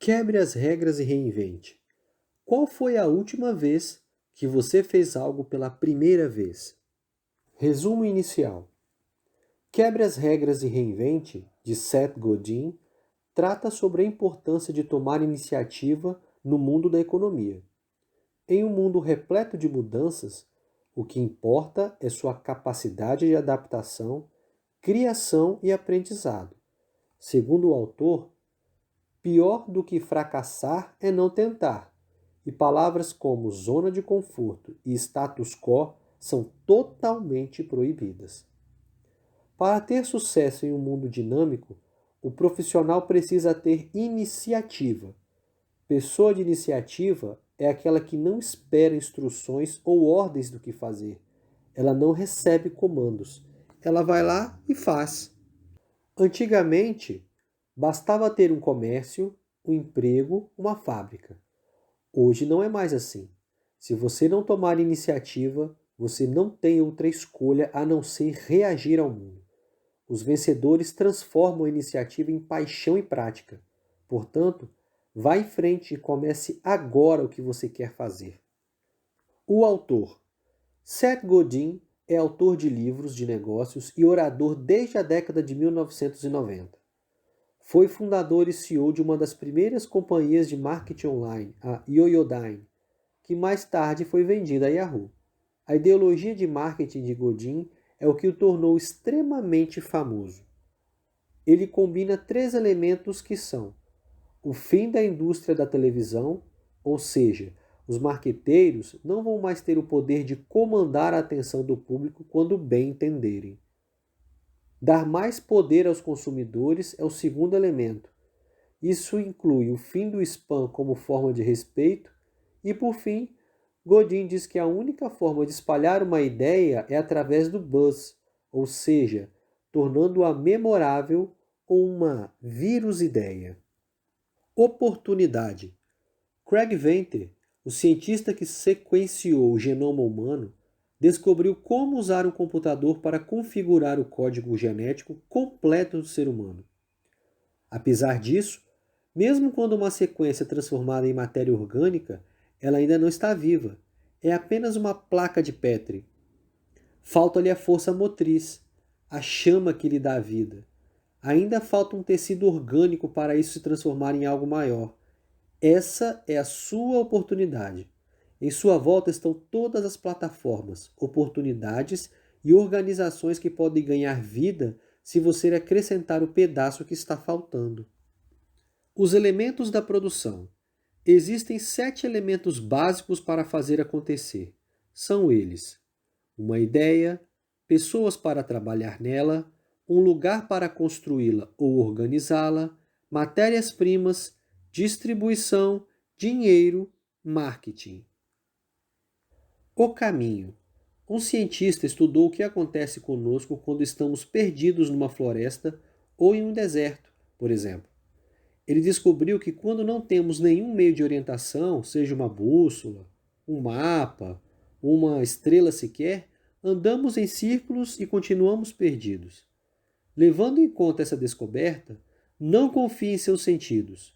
Quebre as regras e reinvente. Qual foi a última vez que você fez algo pela primeira vez? Resumo inicial. Quebre as regras e reinvente, de Seth Godin, trata sobre a importância de tomar iniciativa no mundo da economia. Em um mundo repleto de mudanças, o que importa é sua capacidade de adaptação, criação e aprendizado. Segundo o autor, pior do que fracassar é não tentar, e palavras como zona de conforto e status quo são totalmente proibidas. Para ter sucesso em um mundo dinâmico, o profissional precisa ter iniciativa. Pessoa de iniciativa é aquela que não espera instruções ou ordens do que fazer. Ela não recebe comandos. Ela vai lá e faz. Antigamente, bastava ter um comércio, um emprego, uma fábrica. Hoje não é mais assim. Se você não tomar iniciativa, você não tem outra escolha a não ser reagir ao mundo. Os vencedores transformam a iniciativa em paixão e prática. Portanto, vá em frente e comece agora o que você quer fazer. O autor. Seth Godin é autor de livros de negócios e orador desde a década de 1990. Foi fundador e CEO de uma das primeiras companhias de marketing online, a Yoyodyne, que mais tarde foi vendida a Yahoo. A ideologia de marketing de Godin é o que o tornou extremamente famoso. Ele combina 3 elementos que são o fim da indústria da televisão, ou seja, os marqueteiros não vão mais ter o poder de comandar a atenção do público quando bem entenderem. Dar mais poder aos consumidores é o segundo elemento. Isso inclui o fim do spam como forma de respeito e, por fim, Godin diz que a única forma de espalhar uma ideia é através do buzz, ou seja, tornando-a memorável ou uma vírus-ideia. Oportunidade. Craig Venter, o cientista que sequenciou o genoma humano, descobriu como usar um computador para configurar o código genético completo do ser humano. Apesar disso, mesmo quando uma sequência é transformada em matéria orgânica, ela ainda não está viva. É apenas uma placa de Petri. Falta-lhe a força motriz, a chama que lhe dá a vida. Ainda falta um tecido orgânico para isso se transformar em algo maior. Essa é a sua oportunidade. Em sua volta estão todas as plataformas, oportunidades e organizações que podem ganhar vida se você acrescentar o pedaço que está faltando. Os elementos da produção. Existem 7 elementos básicos para fazer acontecer. São eles: uma ideia, pessoas para trabalhar nela, um lugar para construí-la ou organizá-la, matérias-primas, distribuição, dinheiro, marketing. O caminho. Um cientista estudou o que acontece conosco quando estamos perdidos numa floresta ou em um deserto, por exemplo. Ele descobriu que quando não temos nenhum meio de orientação, seja uma bússola, um mapa, uma estrela sequer, andamos em círculos e continuamos perdidos. Levando em conta essa descoberta, não confie em seus sentidos.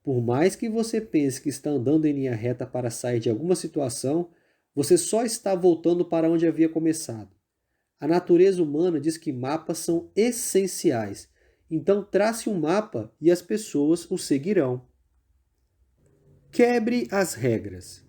Por mais que você pense que está andando em linha reta para sair de alguma situação, você só está voltando para onde havia começado. A natureza humana diz que mapas são essenciais. Então trace um mapa e as pessoas o seguirão. Quebre as regras.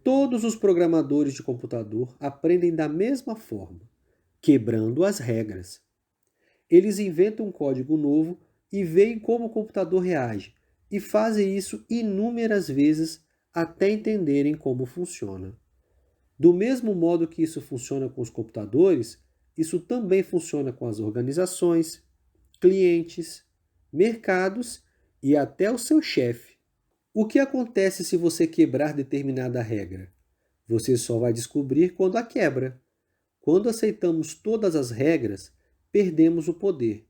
Todos os programadores de computador aprendem da mesma forma, quebrando as regras. Eles inventam um código novo e veem como o computador reage, e fazem isso inúmeras vezes até entenderem como funciona. Do mesmo modo que isso funciona com os computadores, isso também funciona com as organizações, clientes, mercados e até o seu chefe. O que acontece se você quebrar determinada regra? Você só vai descobrir quando a quebra. Quando aceitamos todas as regras, perdemos o poder.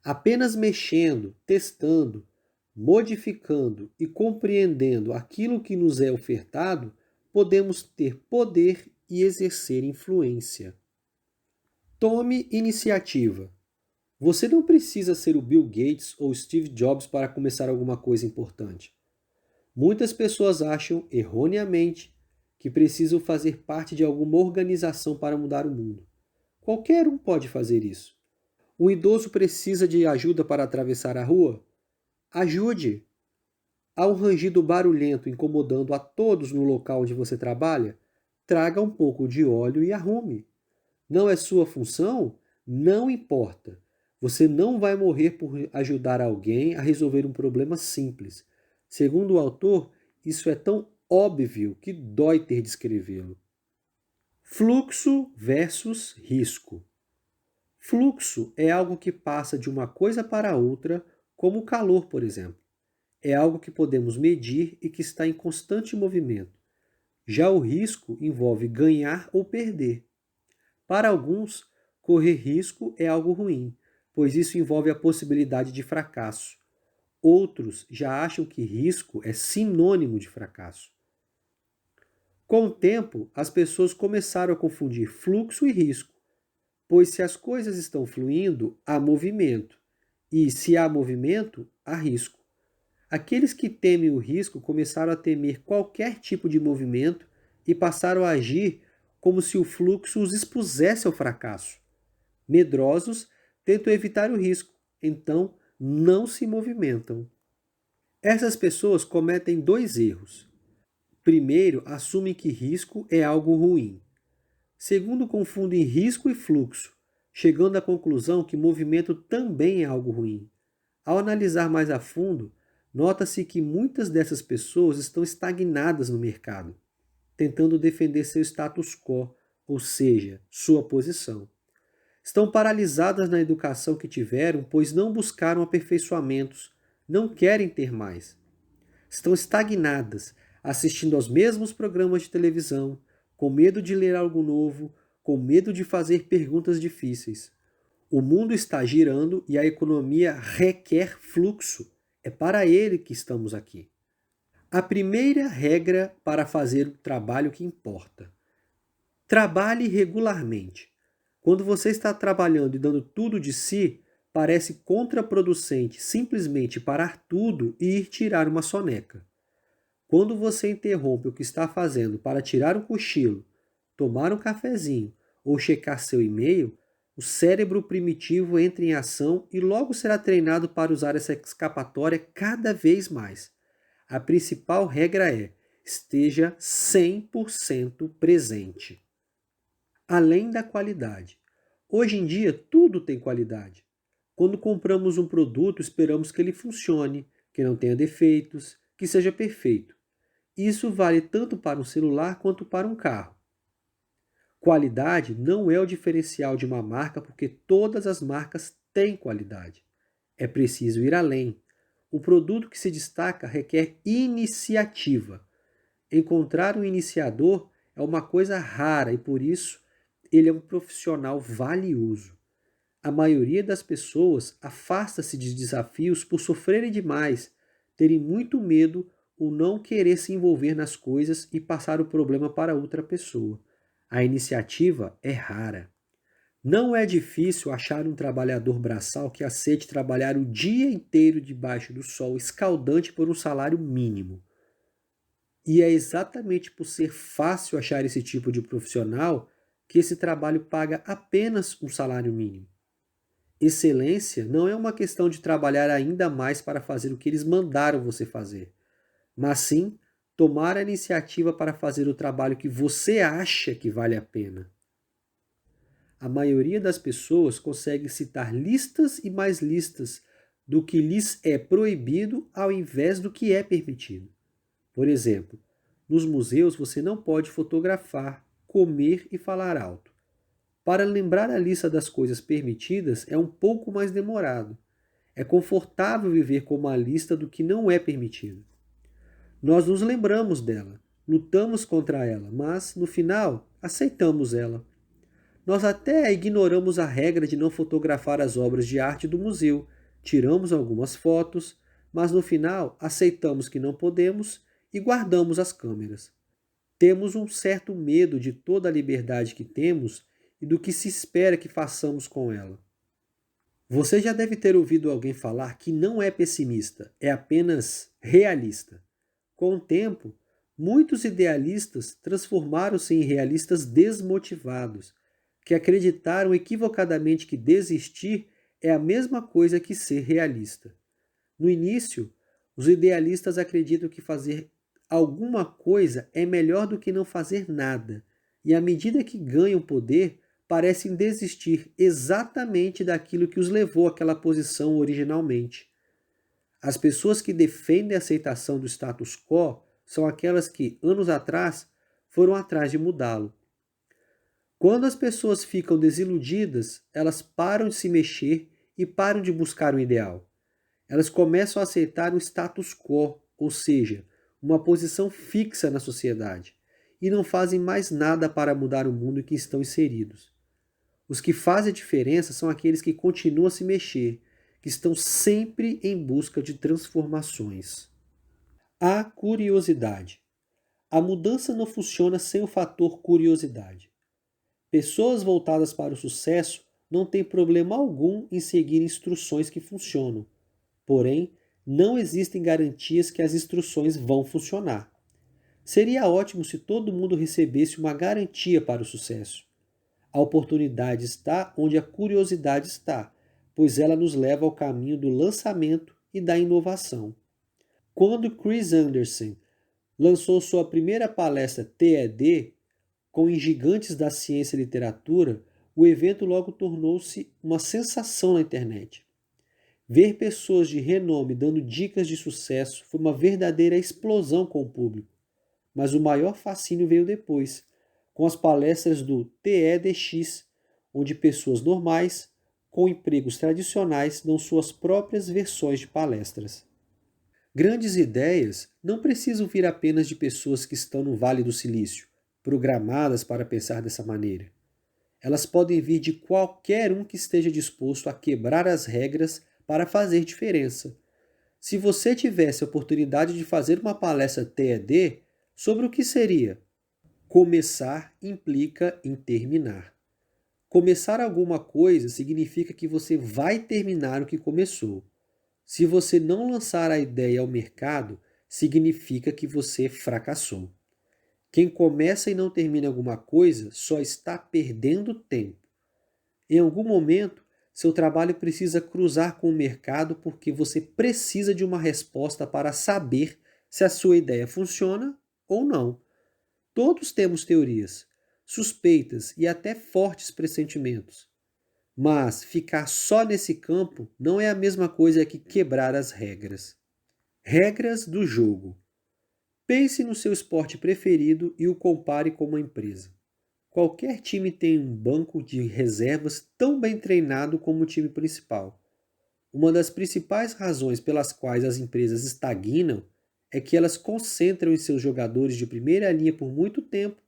Apenas mexendo, testando, modificando e compreendendo aquilo que nos é ofertado, podemos ter poder e exercer influência. Tome iniciativa. Você não precisa ser o Bill Gates ou Steve Jobs para começar alguma coisa importante. Muitas pessoas acham, erroneamente, que precisam fazer parte de alguma organização para mudar o mundo. Qualquer um pode fazer isso. Um idoso precisa de ajuda para atravessar a rua? Ajude! Há um rangido barulhento incomodando a todos no local onde você trabalha? Traga um pouco de óleo e arrume. Não é sua função? Não importa. Você não vai morrer por ajudar alguém a resolver um problema simples. Segundo o autor, isso é tão óbvio que dói ter de escrevê-lo. Fluxo versus risco. Fluxo é algo que passa de uma coisa para outra, como o calor, por exemplo. É algo que podemos medir e que está em constante movimento. Já o risco envolve ganhar ou perder. Para alguns, correr risco é algo ruim, pois isso envolve a possibilidade de fracasso. Outros já acham que risco é sinônimo de fracasso. Com o tempo, as pessoas começaram a confundir fluxo e risco, pois se as coisas estão fluindo, há movimento, e se há movimento, há risco. Aqueles que temem o risco começaram a temer qualquer tipo de movimento e passaram a agir como se o fluxo os expusesse ao fracasso. Medrosos tentam evitar o risco, então não se movimentam. Essas pessoas cometem dois erros. Primeiro, assumem que risco é algo ruim. Segundo, confundem risco e fluxo, chegando à conclusão que movimento também é algo ruim. Ao analisar mais a fundo, nota-se que muitas dessas pessoas estão estagnadas no mercado, tentando defender seu status quo, ou seja, sua posição. Estão paralisadas na educação que tiveram, pois não buscaram aperfeiçoamentos, não querem ter mais. Estão estagnadas, assistindo aos mesmos programas de televisão, com medo de ler algo novo, com medo de fazer perguntas difíceis. O mundo está girando e a economia requer fluxo. É para ele que estamos aqui. A primeira regra para fazer o trabalho que importa: trabalhe regularmente. Quando você está trabalhando e dando tudo de si, parece contraproducente simplesmente parar tudo e ir tirar uma soneca. Quando você interrompe o que está fazendo para tirar um cochilo, tomar um cafezinho ou checar seu e-mail, o cérebro primitivo entra em ação e logo será treinado para usar essa escapatória cada vez mais. A principal regra é: esteja 100% presente. Além da qualidade. Hoje em dia, tudo tem qualidade. Quando compramos um produto, esperamos que ele funcione, que não tenha defeitos, que seja perfeito. Isso vale tanto para um celular quanto para um carro. Qualidade não é o diferencial de uma marca porque todas as marcas têm qualidade. É preciso ir além. O produto que se destaca requer iniciativa. Encontrar um iniciador é uma coisa rara e por isso ele é um profissional valioso. A maioria das pessoas afasta-se de desafios por sofrerem demais, terem muito medo ou não querer se envolver nas coisas e passar o problema para outra pessoa. A iniciativa é rara. Não é difícil achar um trabalhador braçal que aceite trabalhar o dia inteiro debaixo do sol escaldante por um salário mínimo. E é exatamente por ser fácil achar esse tipo de profissional que esse trabalho paga apenas um salário mínimo. Excelência não é uma questão de trabalhar ainda mais para fazer o que eles mandaram você fazer, mas sim tomar a iniciativa para fazer o trabalho que você acha que vale a pena. A maioria das pessoas consegue citar listas e mais listas do que lhes é proibido ao invés do que é permitido. Por exemplo, nos museus você não pode fotografar, comer e falar alto. Para lembrar a lista das coisas permitidas é um pouco mais demorado. É confortável viver com uma lista do que não é permitido. Nós nos lembramos dela, lutamos contra ela, mas, no final, aceitamos ela. Nós até ignoramos a regra de não fotografar as obras de arte do museu, tiramos algumas fotos, mas no final aceitamos que não podemos e guardamos as câmeras. Temos um certo medo de toda a liberdade que temos e do que se espera que façamos com ela. Você já deve ter ouvido alguém falar que não é pessimista, é apenas realista. Com o tempo, muitos idealistas transformaram-se em realistas desmotivados, que acreditaram equivocadamente que desistir é a mesma coisa que ser realista. No início, os idealistas acreditam que fazer alguma coisa é melhor do que não fazer nada, e à medida que ganham poder, parecem desistir exatamente daquilo que os levou àquela posição originalmente. As pessoas que defendem a aceitação do status quo são aquelas que, anos atrás, foram atrás de mudá-lo. Quando as pessoas ficam desiludidas, elas param de se mexer e param de buscar o ideal. Elas começam a aceitar o status quo, ou seja, uma posição fixa na sociedade, e não fazem mais nada para mudar o mundo em que estão inseridos. Os que fazem a diferença são aqueles que continuam a se mexer, que estão sempre em busca de transformações. A curiosidade. A mudança não funciona sem o fator curiosidade. Pessoas voltadas para o sucesso não têm problema algum em seguir instruções que funcionam. Porém, não existem garantias que as instruções vão funcionar. Seria ótimo se todo mundo recebesse uma garantia para o sucesso. A oportunidade está onde a curiosidade está, pois ela nos leva ao caminho do lançamento e da inovação. Quando Chris Anderson lançou sua primeira palestra TED, com os gigantes da ciência e literatura, o evento logo tornou-se uma sensação na internet. Ver pessoas de renome dando dicas de sucesso foi uma verdadeira explosão com o público. Mas o maior fascínio veio depois, com as palestras do TEDx, onde pessoas normais, com empregos tradicionais, dão suas próprias versões de palestras. Grandes ideias não precisam vir apenas de pessoas que estão no Vale do Silício, programadas para pensar dessa maneira. Elas podem vir de qualquer um que esteja disposto a quebrar as regras para fazer diferença. Se você tivesse a oportunidade de fazer uma palestra TED, sobre o que seria? Começar implica em terminar. Começar alguma coisa significa que você vai terminar o que começou. Se você não lançar a ideia ao mercado, significa que você fracassou. Quem começa e não termina alguma coisa só está perdendo tempo. Em algum momento, seu trabalho precisa cruzar com o mercado porque você precisa de uma resposta para saber se a sua ideia funciona ou não. Todos temos teorias, suspeitas e até fortes pressentimentos. Mas ficar só nesse campo não é a mesma coisa que quebrar as regras. Regras do jogo. Pense no seu esporte preferido e o compare com uma empresa. Qualquer time tem um banco de reservas tão bem treinado como o time principal. Uma das principais razões pelas quais as empresas estagnam é que elas concentram em seus jogadores de primeira linha por muito tempo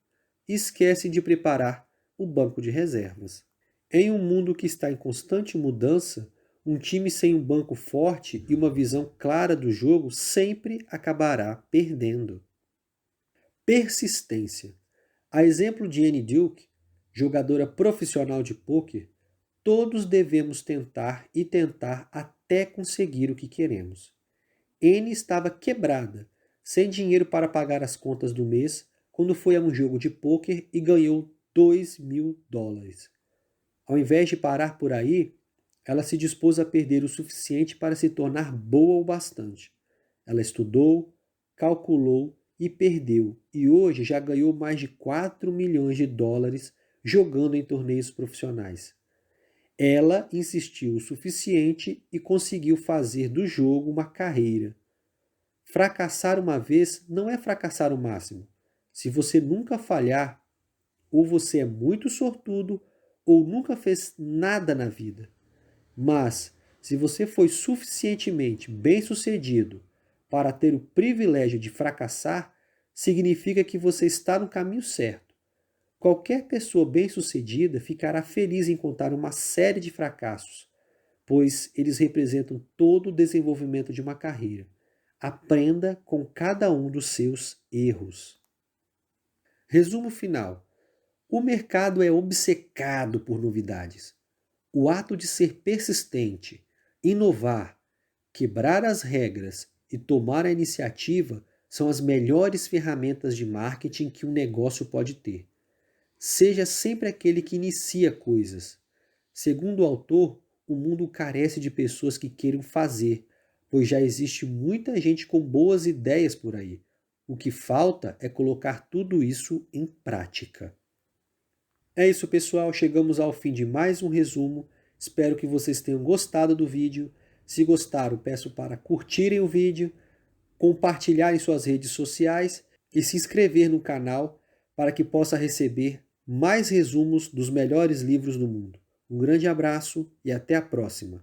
e esquecem de preparar o banco de reservas. Em um mundo que está em constante mudança, um time sem um banco forte e uma visão clara do jogo sempre acabará perdendo. Persistência. A exemplo de Annie Duke, jogadora profissional de pôquer, todos devemos tentar e tentar até conseguir o que queremos. Annie estava quebrada, sem dinheiro para pagar as contas do mês, quando foi a um jogo de pôquer e ganhou $2.000. Ao invés de parar por aí, ela se dispôs a perder o suficiente para se tornar boa o bastante. Ela estudou, calculou e perdeu, e hoje já ganhou mais de $4 milhões jogando em torneios profissionais. Ela insistiu o suficiente e conseguiu fazer do jogo uma carreira. Fracassar uma vez não é fracassar o máximo. Se você nunca falhar, ou você é muito sortudo, ou nunca fez nada na vida. Mas, se você foi suficientemente bem-sucedido para ter o privilégio de fracassar, significa que você está no caminho certo. Qualquer pessoa bem-sucedida ficará feliz em contar uma série de fracassos, pois eles representam todo o desenvolvimento de uma carreira. Aprenda com cada um dos seus erros. Resumo final. O mercado é obcecado por novidades. O ato de ser persistente, inovar, quebrar as regras e tomar a iniciativa são as melhores ferramentas de marketing que um negócio pode ter. Seja sempre aquele que inicia coisas. Segundo o autor, o mundo carece de pessoas que queiram fazer, pois já existe muita gente com boas ideias por aí. O que falta é colocar tudo isso em prática. É isso, pessoal. Chegamos ao fim de mais um resumo. Espero que vocês tenham gostado do vídeo. Se gostaram, peço para curtirem o vídeo, compartilhar em suas redes sociais e se inscrever no canal para que possa receber mais resumos dos melhores livros do mundo. Um grande abraço e até a próxima!